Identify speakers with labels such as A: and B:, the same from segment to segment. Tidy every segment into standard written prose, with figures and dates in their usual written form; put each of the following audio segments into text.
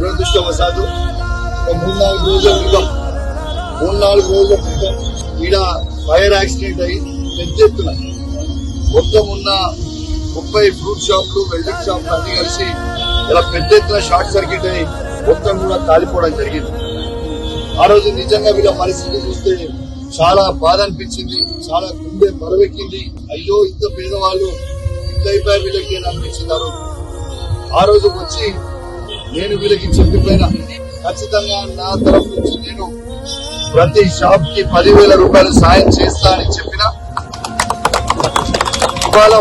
A: దురదృష్టవశాత్తు 3-4 రోజుల క్రితం ఈడ ఫైర్ యాక్సిడెంట్ అయ్యి పెద్ద ఎత్తున మొత్తం ఉన్న 30 ఫ్రూట్ షాపులు వెల్డింగ్ షాపులు అన్ని కలిసి ఇలా పెద్ద ఎత్తున షార్ట్ సర్క్యూట్ అయ్యి మొత్తం కూడా కాలిపోవడం జరిగింది. ఆ రోజు నిజంగా వీళ్ళ పరిస్థితి చూస్తే చాలా బాధ అనిపించింది, చాలా గుండె బరువెక్కింది. అయ్యో ఇంత పేదవాళ్ళు ఇంత అయిపోయి వీళ్ళకి అనిపించింది. ఆ రోజు వచ్చి నేను వీళ్ళకి చెప్పిపోయినా ఖచ్చితంగా నా తరఫు నుంచి నేను ప్రతి షాప్ కి 10,000 రూపాయలు సాయం చేస్తా అని చెప్పిన ఇవాళ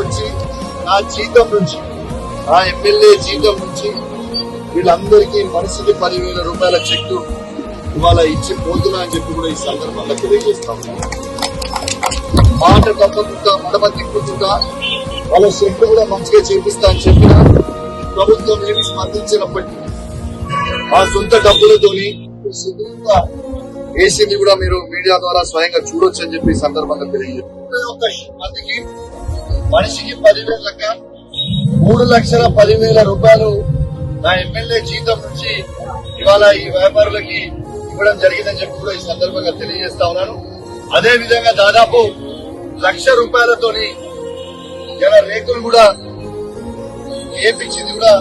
A: వచ్చి నా జీతం నుంచి నా ఎమ్మెల్యే జీతం నుంచి వీళ్ళందరికీ మనిషికి 10,000 రూపాయల చెక్కు ఇవాళ ఇచ్చి పోతున్నా అని చెప్పి కూడా ఈ సందర్భంగా తెలియజేస్తాం. మాట తప్పకుండా మడమ తిప్పుతుందా వాళ్ళ చెక్కు కూడా మంచిగా చేపిస్తా అని చెప్పిన ప్రభుత్వం ఏమి స్పందించినప్పటికీ ఆ సొంత డబ్బులతోని ఏసీని కూడా మీరు మీడియా ద్వారా స్వయంగా చూడొచ్చు అని చెప్పి ఈ సందర్భంగా తెలియజేస్తాం. మందికి మనిషికి 10,000 లెక్క 3,10,000 రూపాయలు నా ఎమ్మెల్యే జీతం నుంచి ఇవాళ ఈ వ్యాపారులకి ఇవ్వడం జరిగిందని చెప్పి కూడా ఈ సందర్భంగా తెలియజేస్తా ఉన్నాను. అదే విధంగా దాదాపు 1,00,000 రూపాయలతోని ఇలా రేకులు కూడా ఏపించింది కూడా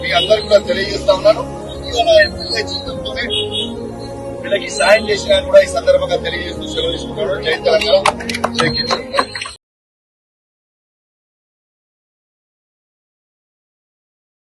A: మీ అందరు కూడా తెలియజేస్తా ఉన్నాను. ఇవాళ ఎమ్మెల్యే జీతంతోనే వీళ్ళకి సాయం చేసిన కూడా ఈ సందర్భంగా తెలియజేస్తూ సెలవు తీసుకుంటాను. జై తెలంగాణ, జై కేసీఆర్.